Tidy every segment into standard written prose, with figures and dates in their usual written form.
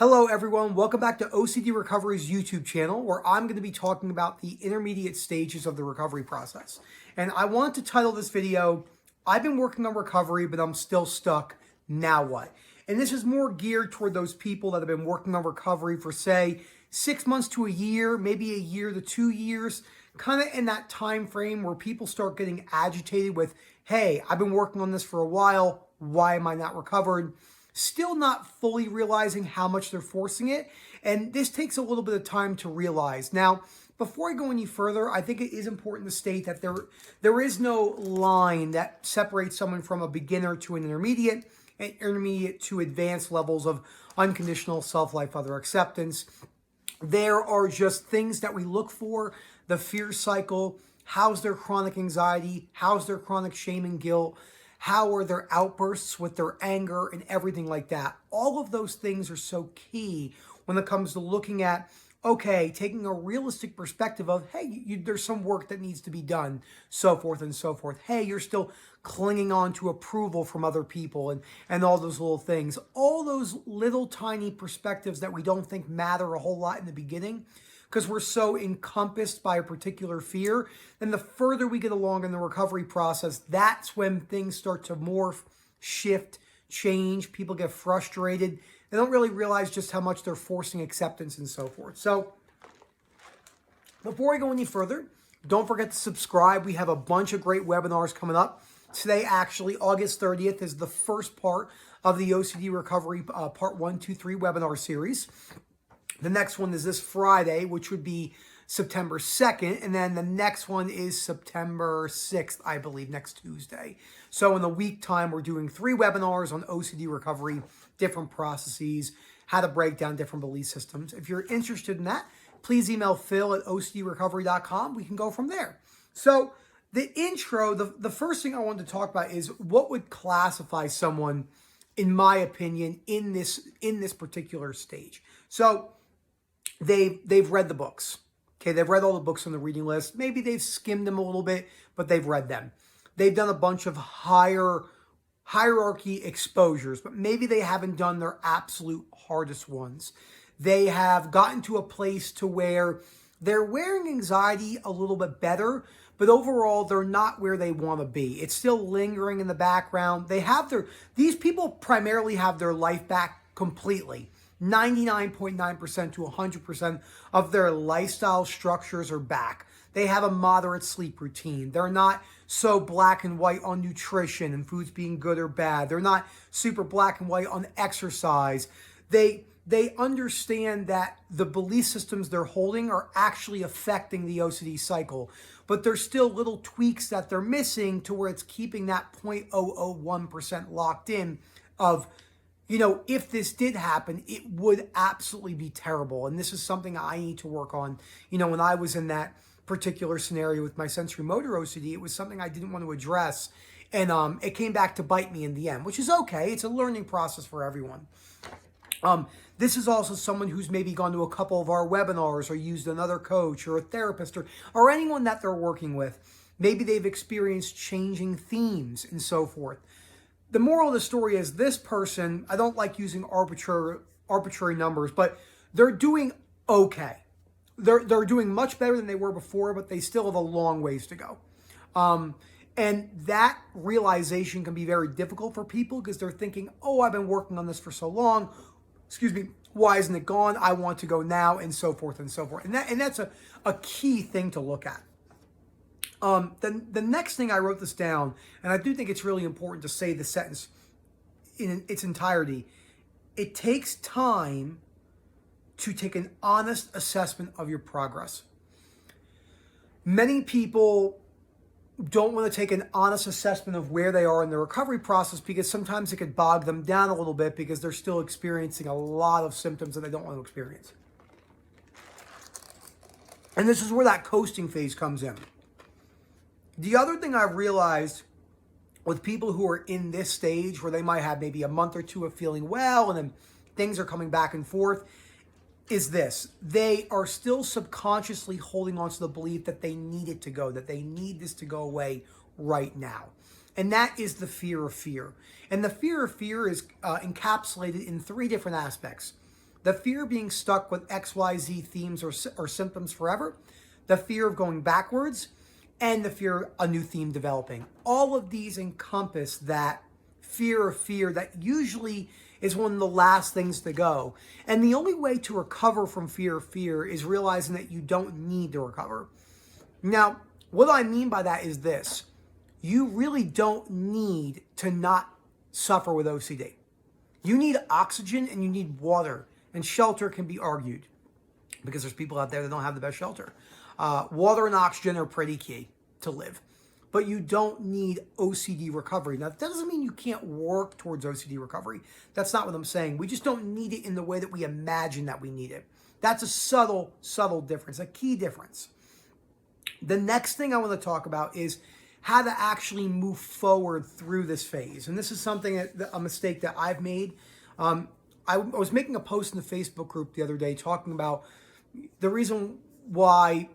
Hello everyone, welcome back to OCD Recovery's YouTube channel where I'm going to be talking about the intermediate stages of the recovery process. And I want to title this video, I've been working on recovery but I'm still stuck, now what? And this is more geared toward those people that have been working on recovery for say 6 months to a year, maybe a year to 2 years, kind of in that time frame where people start getting agitated with, hey, I've been working on this for a while, why am I not recovered? Still not fully realizing how much they're forcing it. And this takes a little bit of time to realize. Now, before I go any further, I think it is important to state that there is no line that separates someone from a beginner to an intermediate and intermediate to advanced levels of unconditional self-life other acceptance. There are just things that we look for, the fear cycle, how's their chronic anxiety, how's their chronic shame and guilt, how are their outbursts with their anger and everything like that. All of those things are so key when it comes to looking at, okay, taking a realistic perspective of, hey, there's some work that needs to be done, so forth and so forth. Hey, you're still clinging on to approval from other people and all those little things. All those little tiny perspectives that we don't think matter a whole lot in the beginning because we're so encompassed by a particular fear. And the further we get along in the recovery process, that's when things start to morph, shift, change. People get frustrated. They don't really realize just how much they're forcing acceptance and so forth. So before I go any further, don't forget to subscribe. We have a bunch of great webinars coming up. Today, actually, August 30th is the first part of the OCD Recovery Part 1, 2, 3 webinar series. The next one is this Friday, which would be September 2nd. And then the next one is September 6th, I believe, next Tuesday. So in a week time, we're doing 3 webinars on OCD recovery, different processes, how to break down different belief systems. If you're interested in that, please email phil@ocdrecovery.com. We can go from there. So the intro, the first thing I wanted to talk about is what would classify someone, in my opinion, in this particular stage. So they've read the books. Okay, they've read all the books on the reading list. Maybe they've skimmed them a little bit, but they've read them. They've done a bunch of hierarchy exposures, but maybe they haven't done their absolute hardest ones. They have gotten to a place to where they're wearing anxiety a little bit better, but overall they're not where they want to be. It's still lingering in the background. These people primarily have their life back completely. 99.9% to 100% of their lifestyle structures are back. They have a moderate sleep routine. They're not so black and white on nutrition and foods being good or bad. They're not super black and white on exercise. They understand that the belief systems they're holding are actually affecting the OCD cycle, but there's still little tweaks that they're missing to where it's keeping that 0.001% locked in of, you know, if this did happen, it would absolutely be terrible. And this is something I need to work on. You know, when I was in that particular scenario with my sensory motor OCD, it was something I didn't want to address. And it came back to bite me in the end, which is okay. It's a learning process for everyone. This is also someone who's maybe gone to a couple of our webinars or used another coach or a therapist or anyone that they're working with. Maybe they've experienced changing themes and so forth. The moral of the story is this person, I don't like using arbitrary numbers, but they're doing okay. They're doing much better than they were before, but they still have a long ways to go. And that realization can be very difficult for people because they're thinking, oh, I've been working on this for so long. Excuse me, why isn't it gone? I want to go now, and so forth and so forth. And that's a key thing to look at. The next thing, I wrote this down, and I do think it's really important to say the sentence in its entirety. It takes time to take an honest assessment of your progress. Many people don't want to take an honest assessment of where they are in the recovery process because sometimes it could bog them down a little bit because they're still experiencing a lot of symptoms that they don't want to experience. And this is where that coasting phase comes in. The other thing I've realized with people who are in this stage where they might have maybe a month or two of feeling well and then things are coming back and forth is this. They are still subconsciously holding on to the belief that they need it to go, that they need this to go away right now. And that is the fear of fear. And the fear of fear is encapsulated in 3 different aspects. The fear of being stuck with XYZ themes or symptoms forever, the fear of going backwards, and the fear of a new theme developing. All of these encompass that fear that usually is one of the last things to go. And the only way to recover from fear is realizing that you don't need to recover. Now, what I mean by that is this. You really don't need to not suffer with OCD. You need oxygen and you need water. And shelter can be argued because there's people out there that don't have the best shelter. Water and oxygen are pretty key to live. But you don't need OCD recovery. Now, that doesn't mean you can't work towards OCD recovery. That's not what I'm saying. We just don't need it in the way that we imagine that we need it. That's a subtle difference, a key difference. The next thing I want to talk about is how to actually move forward through this phase. And this is something, a mistake that I've made. I was making a post in the Facebook group the other day talking about the reason why,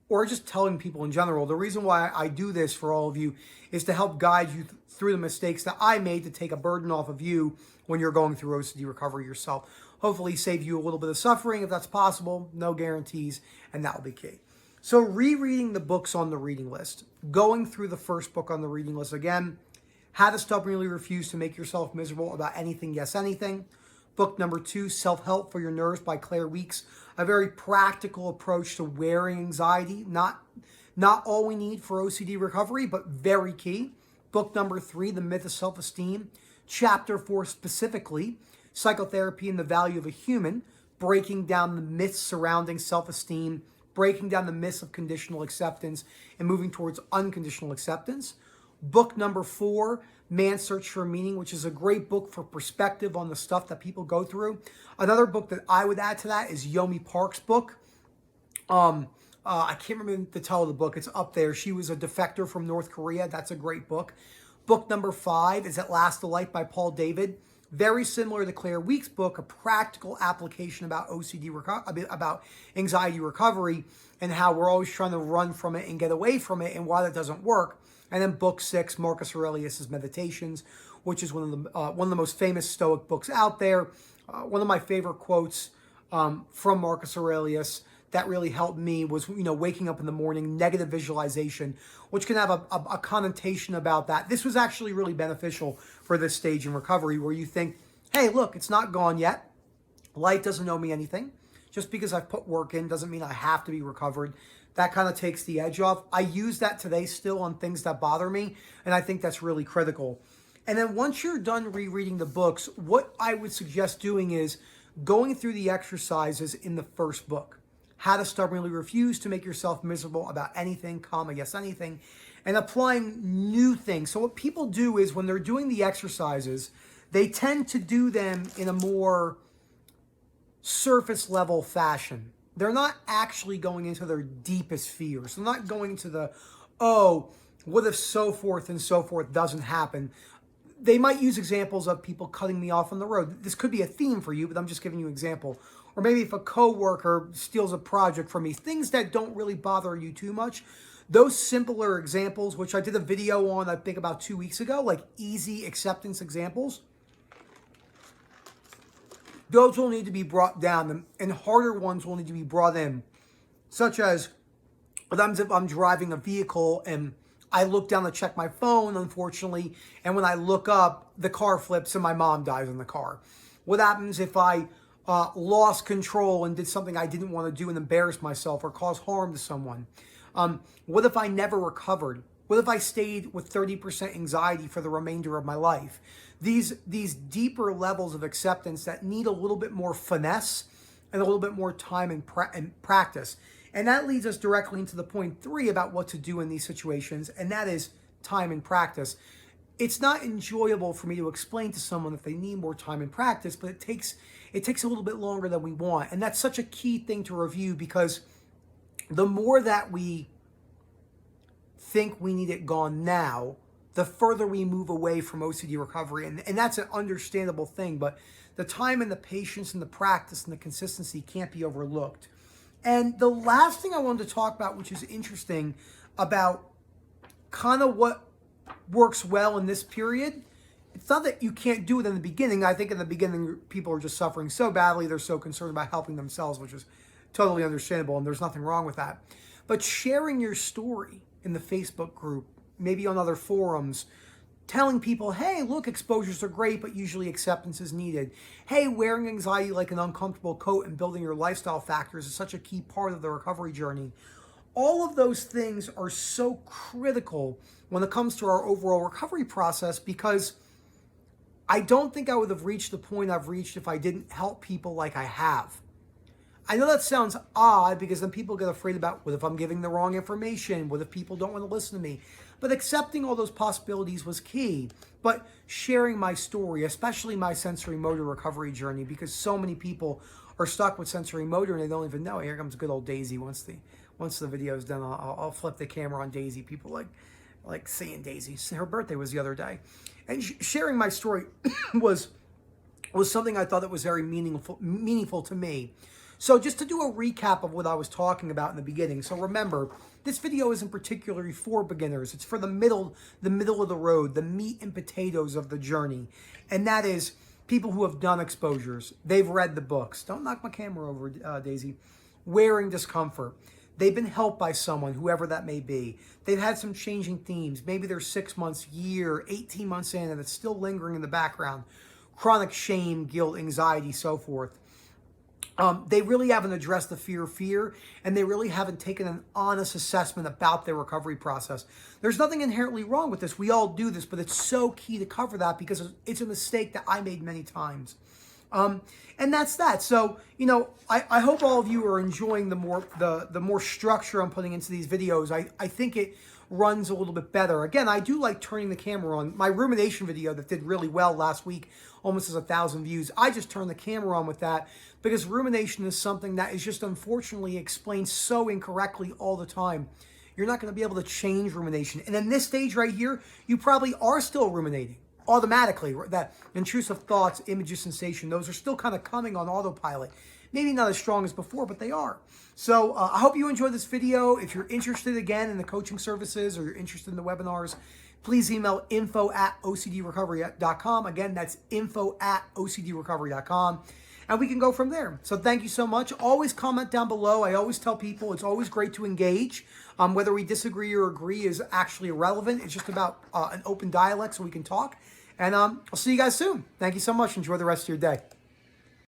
or just telling people in general, the reason why I do this for all of you is to help guide you through the mistakes that I made, to take a burden off of you when you're going through OCD recovery yourself. Hopefully save you a little bit of suffering if that's possible. No guarantees, and that will be key. So rereading the books on the reading list, going through the first book on the reading list again, How to Stubbornly Refuse to Make Yourself Miserable About Anything, Yes Anything. Book number 2, Self-Help for Your Nerves by Claire Weeks. A very practical approach to wearing anxiety. Not all we need for OCD recovery, but very key. Book number 3, The Myth of Self-Esteem. Chapter 4 specifically, Psychotherapy and the Value of a Human. Breaking down the myths surrounding self-esteem, breaking down the myths of conditional acceptance, and moving towards unconditional acceptance. Book number 4, Man's Search for Meaning, which is a great book for perspective on the stuff that people go through. Another book that I would add to that is Yomi Park's book. I can't remember the title of the book. It's up there. She was a defector from North Korea. That's a great book. Book number 5 is At Last the Light by Paul David. Very similar to Claire Weeks' book, a practical application about about anxiety recovery and how we're always trying to run from it and get away from it and why that doesn't work. And then book 6, Marcus Aurelius' Meditations, which is one of the most famous Stoic books out there. One of my favorite quotes from Marcus Aurelius that really helped me was, waking up in the morning, negative visualization, which can have a connotation about that. This was actually really beneficial for this stage in recovery where you think, hey, look, it's not gone yet. Life doesn't owe me anything. Just because I've put work in doesn't mean I have to be recovered. That kind of takes the edge off. I use that today still on things that bother me, and I think that's really critical. And then once you're done rereading the books, what I would suggest doing is going through the exercises in the first book. How to Stubbornly Refuse to Make Yourself Miserable About Anything, yes anything, and applying new things. So what people do is when they're doing the exercises, they tend to do them in a more surface level fashion. They're not actually going into their deepest fears. They're not going into the, what if so forth and so forth doesn't happen. They might use examples of people cutting me off on the road. This could be a theme for you, but I'm just giving you an example. Or maybe if a coworker steals a project from me, things that don't really bother you too much. Those simpler examples, which I did a video on, I think about 2 weeks ago, like easy acceptance examples, those will need to be brought down, and harder ones will need to be brought in, such as if I'm driving a vehicle and I look down to check my phone, unfortunately, and when I look up, the car flips and my mom dies in the car. What happens if I lost control and did something I didn't want to do and embarrassed myself or cause harm to someone? What if I never recovered? What if I stayed with 30% anxiety for the remainder of my life? These deeper levels of acceptance that need a little bit more finesse and a little bit more time and practice. And that leads us directly into the point 3 about what to do in these situations, and that is time and practice. It's not enjoyable for me to explain to someone that they need more time and practice, but it takes a little bit longer than we want. And that's such a key thing to review, because the more that we think we need it gone now, the further we move away from OCD recovery. And that's an understandable thing, but the time and the patience and the practice and the consistency can't be overlooked. And the last thing I wanted to talk about, which is interesting about kind of what works well in this period, It's not that you can't do it in the beginning. I think in the beginning, people are just suffering so badly. They're so concerned about helping themselves, which is totally understandable, and there's nothing wrong with that. But sharing your story in the Facebook group, maybe on other forums, telling people, hey, look, exposures are great, but usually acceptance is needed. Hey, wearing anxiety like an uncomfortable coat and building your lifestyle factors is such a key part of the recovery journey. All of those things are so critical when it comes to our overall recovery process, because I don't think I would have reached the point I've reached if I didn't help people like I have. I know that sounds odd, because then people get afraid about, what if I'm giving the wrong information? What if people don't want to listen to me? But accepting all those possibilities was key. But sharing my story, especially my sensory motor recovery journey, because so many people are stuck with sensory motor and they don't even know. Here comes good old Daisy. Once the video is done, I'll flip the camera on Daisy. People like seeing Daisy. Her birthday was the other day. And sharing my story was something I thought that was very meaningful to me. So just to do a recap of what I was talking about in the beginning. So remember, this video isn't particularly for beginners. It's for the middle of the road, the meat and potatoes of the journey. And that is people who have done exposures. They've read the books. Don't knock my camera over, Daisy. Wearing discomfort. They've been helped by someone, whoever that may be. They've had some changing themes. Maybe they're 6 months, year, 18 months in, and it's still lingering in the background. Chronic shame, guilt, anxiety, so forth. They really haven't addressed the fear, and they really haven't taken an honest assessment about their recovery process. There's nothing inherently wrong with this. We all do this, but it's so key to cover that, because it's a mistake that I made many times. And that's that. So, I hope all of you are enjoying the more structure I'm putting into these videos. I think it runs a little bit better. Again, I do like turning the camera on. My rumination video that did really well last week, almost has 1,000 views. I just turned the camera on with that, because rumination is something that is just unfortunately explained so incorrectly all the time. You're not going to be able to change rumination. And in this stage right here, you probably are still ruminating automatically. That intrusive thoughts, images, sensation, those are still kind of coming on autopilot. Maybe not as strong as before, but they are. So I hope you enjoyed this video. If you're interested, again, in the coaching services, or you're interested in the webinars, please email info@ocdrecovery.com. Again, that's info@ocdrecovery.com. And we can go from there. So thank you so much. Always comment down below. I always tell people it's always great to engage. Whether we disagree or agree is actually irrelevant. It's just about an open dialect so we can talk. And I'll see you guys soon. Thank you so much. Enjoy the rest of your day.